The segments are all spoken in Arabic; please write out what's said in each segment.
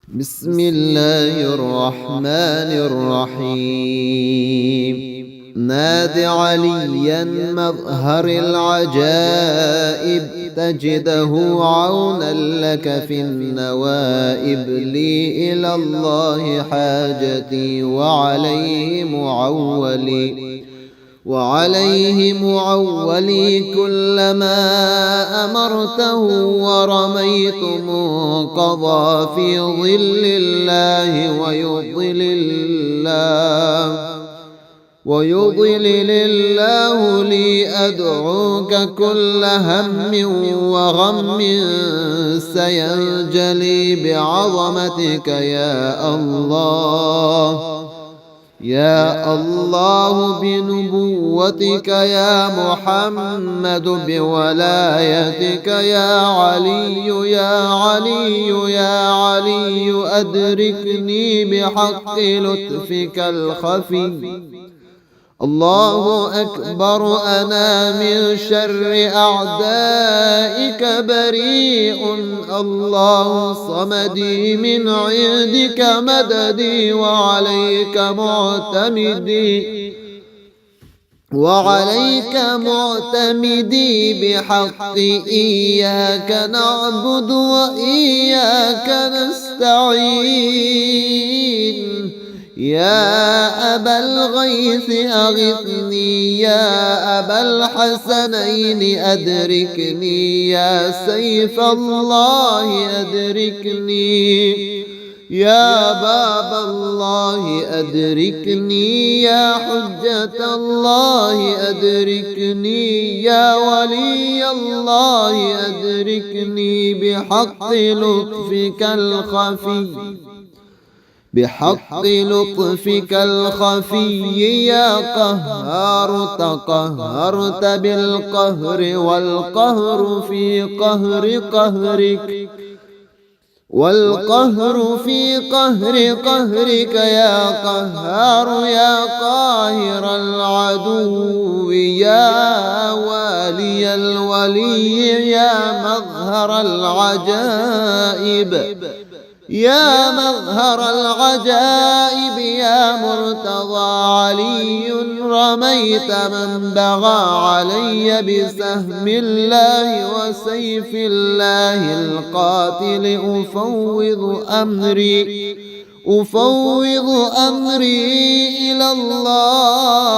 بسم الله الرحمن الرحيم. ناد عليا مظهر العجائب، تجده عونا لك في النوائب. لي إلى الله حاجتي وعليه معولي كلما أمرته، ورميت منقضى في ظل الله ويضلل الله لي. أدعوك كل هم وغم سينجلي بعظمتك يا الله، يا الله بنبوتك يا محمد، بولايتك يا علي يا علي يا علي. أدركني بحق لطفك الخفي. الله أكبر، أنا من شر أعدائك بريء. الله صمدي، من عندك مددي، وعليك معتمدي بحق. إياك نعبد وإياك نستعين. يا أبا الغيث أغثني، يا أبا الحسنين أدركني. يا سيف الله أدركني، يا باب الله أدركني. يا حجة الله أدركني، يا ولي الله أدركني بحق لطفك الخفي. بحق لطفك الخفي يا قهار، تقهرت بالقهر والقهر في قهر قهرك، والقهر في قهر قهرك يا قهار. يا قاهر العدو، يا والي الولي، يا مظهر العجائب، يا مظهر العجائب. يا مرتضى علي، رميت من بغى علي بسهم الله وسيف الله القاتل. أفوض أمري إلى الله،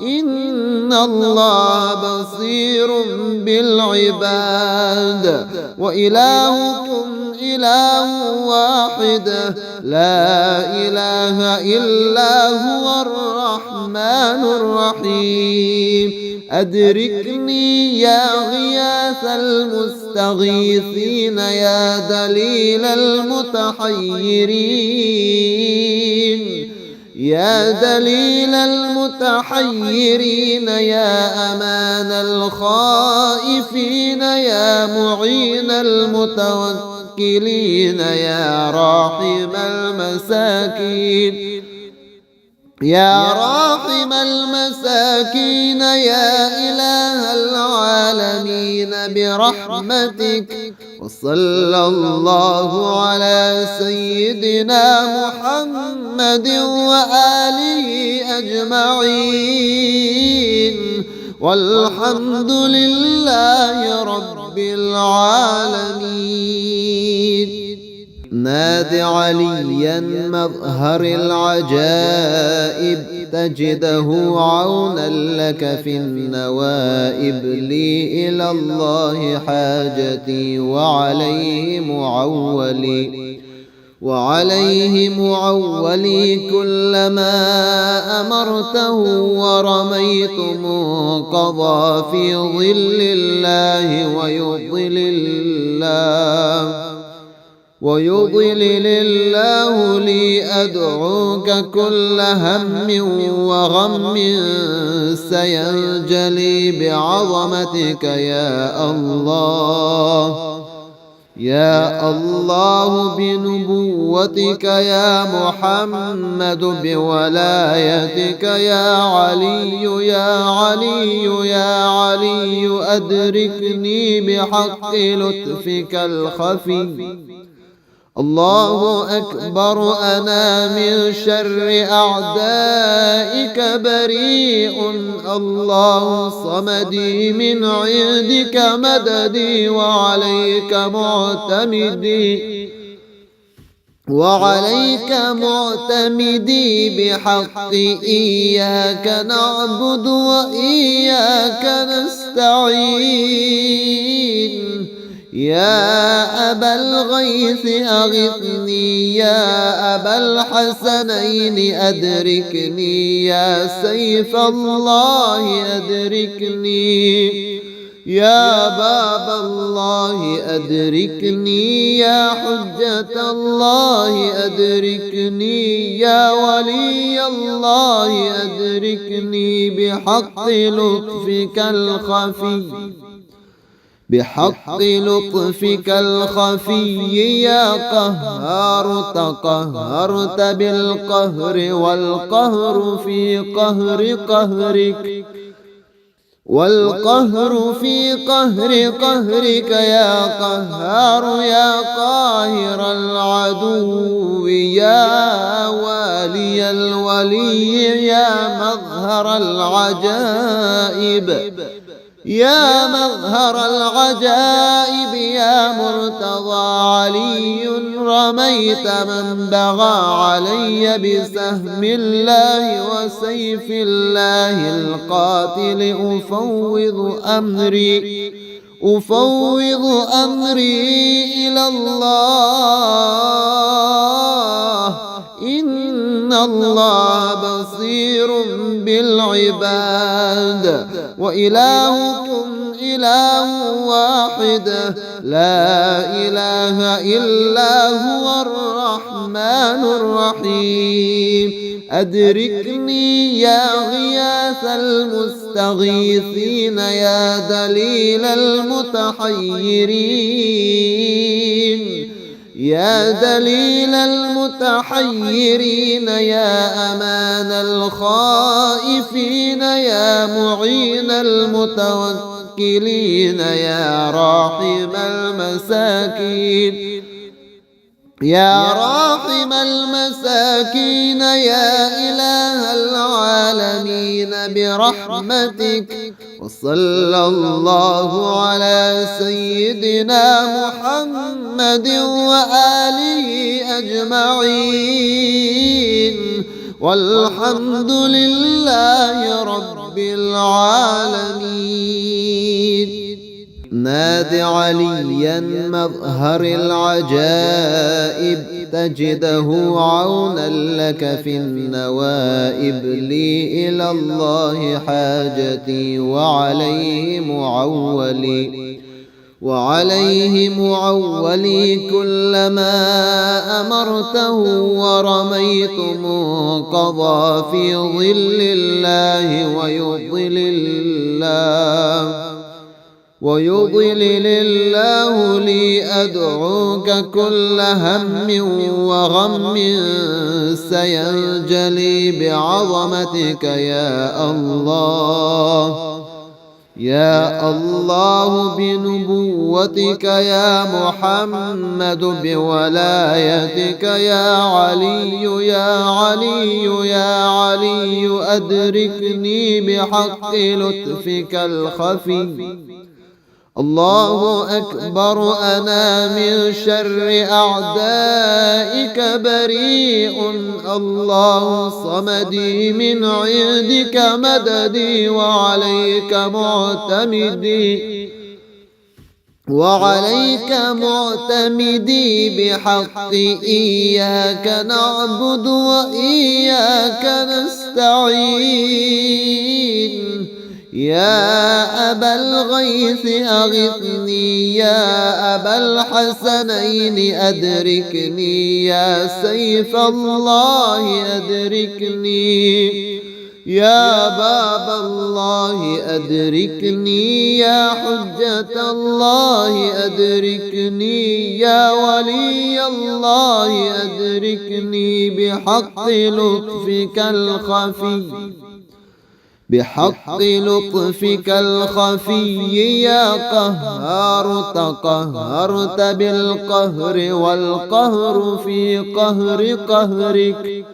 إن الله بصير بالعباد. وإلهكم إله واحد، لا إله إلا هو الرحمن الرحيم. أدركني يا غياث المستغيثين، يا دليل المتحيرين، يا دليل المتحيرين. يا أمان الخائفين، يا معين المتوكلين. يا راحم المساكين، يا راحم المساكين. يا إله العالمين برحمتك. وصلى الله على سيدنا محمد وآله أجمعين، والحمد لله رب العالمين. ناد عليا مظهر العجائب، تجده عونا لك في النوائب. لي إلى الله حاجتي وعليه معولي كلما أمرته، ورميت منقضى في ظل الله ويضلل الله لي. أدعوك كل هم وغم سينجلي بعظمتك يا الله، يا الله بنبوتك يا محمد، بولايتك يا علي يا علي يا علي، أدركني بحق لطفك الخفي. الله أكبر، أنا من شر أعدائك بريء، الله صمدي من عندك مددي، وعليك معتمدي بحق إياك نعبد وإياك نستعين. يا أبا الغيث أغثني، يا أبا الحسنين أدركني، يا سيف الله أدركني، يا باب الله أدركني، يا حجة الله أدركني، يا ولي الله أدركني بحق لطفك الخفي، بحق لطفك الخفي. يا قهار تقهرت بالقهر، والقهر في قهر قهرك، والقهر في قهر قهرك. يا قهار يا قاهر العدو، يا والي الولي، يا مظهر العجائب، يا مظهر العجائب. يا مرتضى علي، رميت من بغى علي بسهم الله وسيف الله القاتل. أفوض أمري إلى الله، إن الله بصير بالعباد، وإلهكم إله واحد، لا إله إلا هو الرحمن الرحيم. أدركني يا غياث المستغيثين، يا دليل المتحيرين، يا دليل المتحيرين، يا أمان الخائفين، يا معين المتوكلين، يا راحم المساكين، يا راحم المساكين، يا إله العالمين برحمتك. وصلى الله على سيدنا محمد وآله أجمعين، والحمد لله رب العالمين. ناد عليا مظهر العجائب، تجده عونا لك في النوائب. لي إلى الله حاجتي، وعليه معولي، كلما أمرته ورميت منقضى في ظل الله ويضلل الله لي. أدعوك كل هم وغم سينجلي بعظمتك يا الله. يا الله بنبوتك يا محمد، بولايتك يا علي يا علي يا علي، أدركني بحق لطفك الخفي. الله أكبر، أنا من شر أعدائك بريء، الله صمدي من عندك مددي، وعليك معتمدي بحق إياك نعبد وإياك نستعين. يا أبا الغيث أغثني، يا أبا الحسنين أدركني، يا سيف الله أدركني، يا باب الله أدركني، يا حجة الله أدركني، يا ولي الله أدركني بحق لطفك الخفي، بحق لطفك الخفي. يا قهار تقهرت بالقهر، والقهر في قهر قهرك،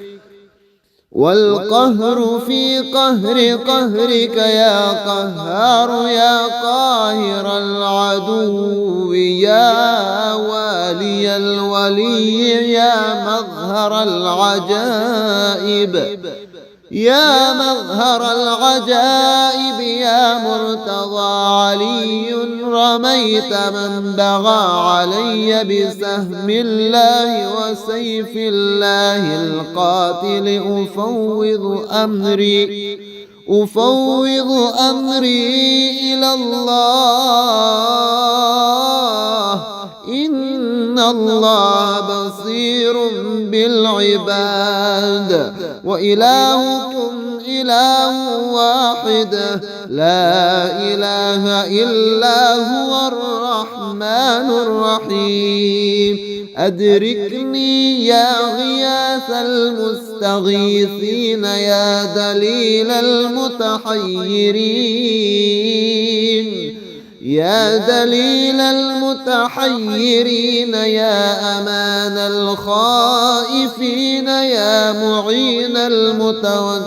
والقهر في قهر قهرك. يا قهار يا قاهر العدو، يا والي الولي، يا مظهر العجائب، يا مظهر العجائب. يا مرتضى علي رميت من بغى علي بسهم الله وسيف الله القاتل. أفوض أمري إلى الله، إن الله بصير بالعباد. وإلهكم إله واحد، لا إله إلا هو الرحمن الرحيم. أدركني يا غياث المستغيثين، يا دليل المتحيرين، يا دليل المتحيرين، يا أمان الخائفين، يا معين المتوكلين،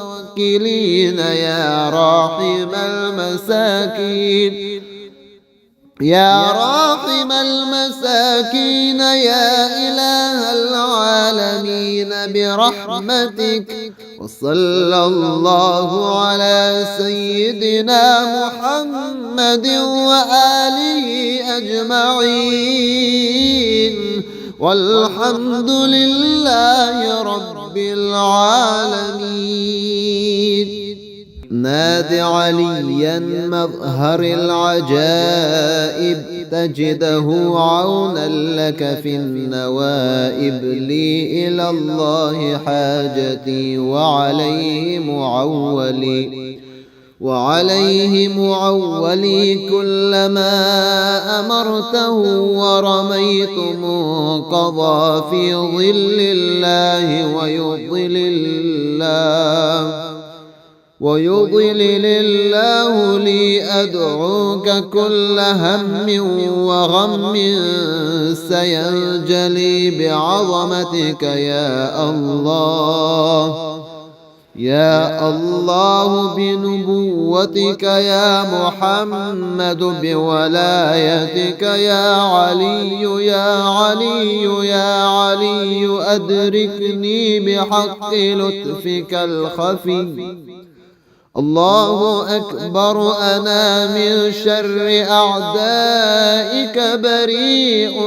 يا راحم المساكين، يا راحم المساكين، يا إله العالمين برحمتك. وصلى الله على سيدنا محمد وآله أجمعين، والحمد لله رب العالمين. ناد عليا مظهر العجائب، تجده عونا لك في النوائب. لي إلى الله حاجتي، وعليه معولي. كلما أمرته ورميت منقضى في ظل الله ويضلل الله لي. أدعوك كل هم وغم سينجلي بعظمتك يا الله، يا الله بنبوتك يا محمد، بولايتك يا علي، يا علي، يا علي. أدركني بحق لطفك الخفي. الله أكبر، أنا من شر أعدائك بريء.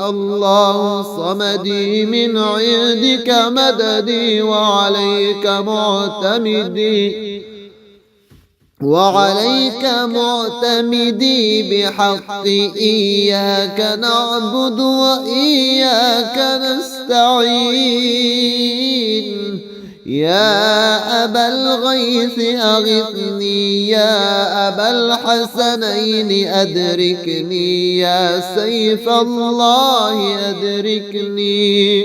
الله صمدي، من عندك مددي، وعليك معتمدي بحق. إياك نعبد وإياك نستعين. يا أبا الغيث أغثني، يا أبا الحسنين أدركني، يا سيف الله أدركني،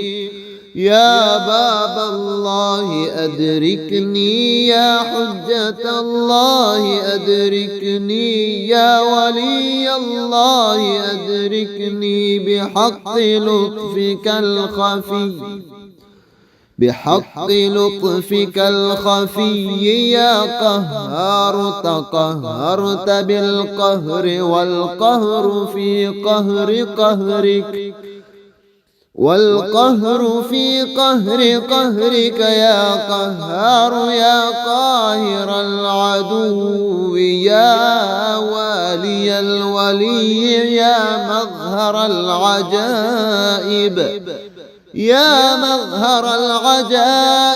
يا باب الله أدركني، يا حجة الله أدركني، يا ولي الله أدركني بحق لطفك الخفي، بحق لطفك الخفي. يا قهار تقهرت بالقهر، والقهر في قهر قهرك، والقهر في قهر قهرك. يا قهار يا قاهر العدو، يا والي الولي، يا مظهر العجائب، يا مظهر العجائب.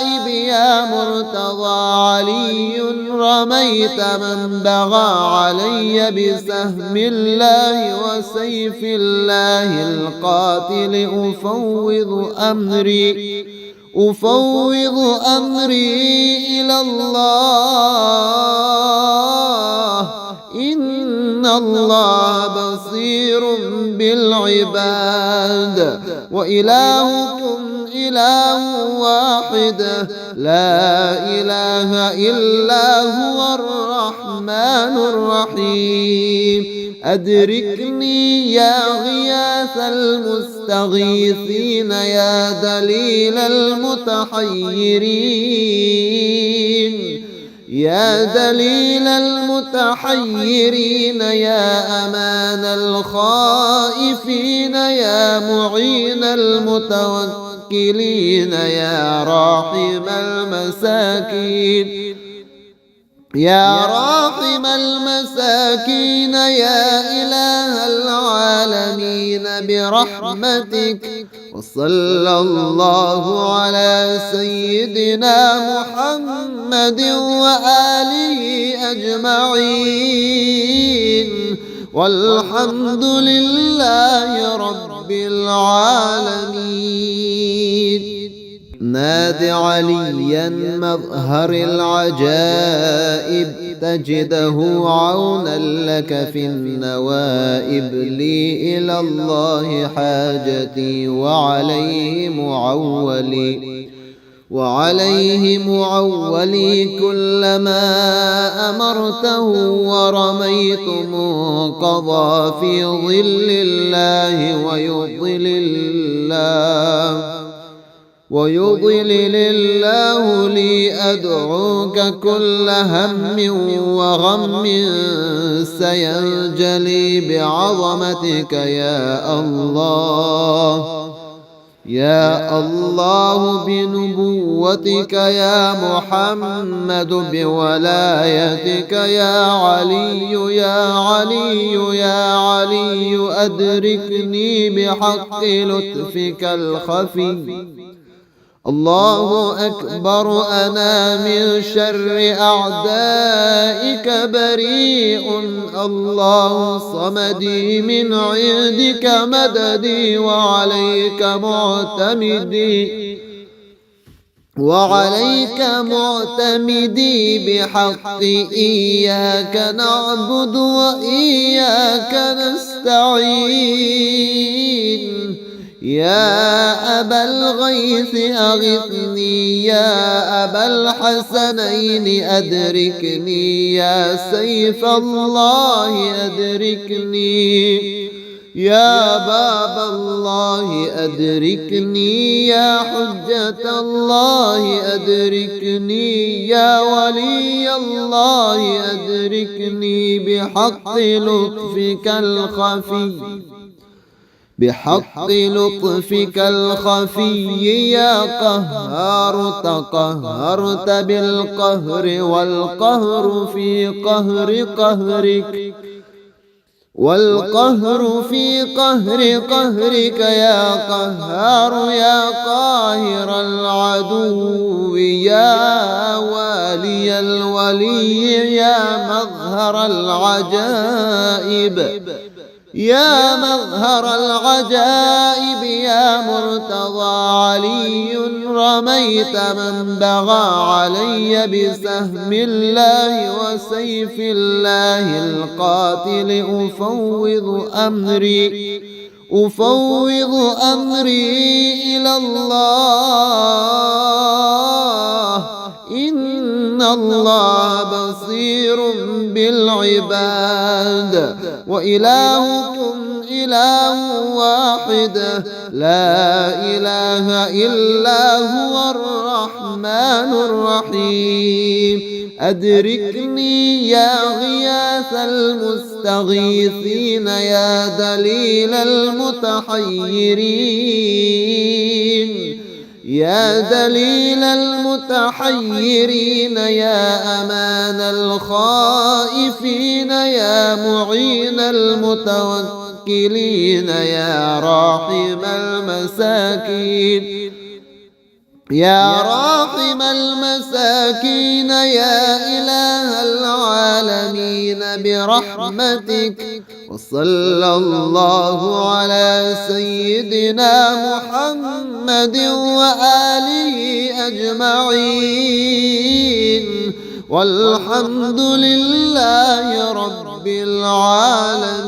يا مرتضى علي رميت من بغى علي بسهم الله وسيف الله القاتل. أفوض أمري إلى الله إن الله بصير بالعباد وإلهكم إله واحد لا إله إلا هو الرحمن الرحيم أدركني يا غياث المستغيثين يا دليل المتحيرين يا دليل المتحيرين يا أمان الخائفين يا معين المتوكلين يا راحم المساكين يا راحم المساكين يا إله العالمين برحمتك وصلى الله على سيدنا محمد وآله أجمعين والحمد لله رب العالمين. ناد عليا مظهر العجائب تجده عونا لك في النوائب لي إلى الله حاجتي وعليه معولي كلما أمرته ورميت منقضى في ظل الله ويضلل الله لي أدعوك كل هم وغم سينجلي بعظمتك يا الله بنبوتك يا محمد بولايتك يا علي أدركني بحق لطفك الخفي. الله أكبر أنا من شر أعدائك بريء الله صمدي من عندك مددي وعليك معتمدي بحق إياك نعبد وإياك نستعين. يا أبا الغيث أغثني يا أبا الحسنين أدركني يا سيف الله أدركني يا باب الله أدركني يا حجة الله أدركني يا ولي الله أدركني بحق لطفك الخفي يا قهار تقهرت بالقهر والقهر في قهر قهرك يا قهار يا قاهر العدو يا والي الولي يا مظهر العجائب يا مرتضى علي رميت من بغى علي بسهم الله وسيف الله القاتل أفوض أمري إلى الله إن الله بصير بالعباد وإلهكم إله واحد لا إله إلا هو الرحمن الرحيم أدركني يا غياث المستغيثين يا دليل المتحيرين يا دليل المتحيرين يا أمان الخائفين يا معين المتوكلين يا راحم المساكين يا إله العالمين برحمتك وصلى الله على سيدنا محمد وآله أجمعين، والحمد لله رب العالمين.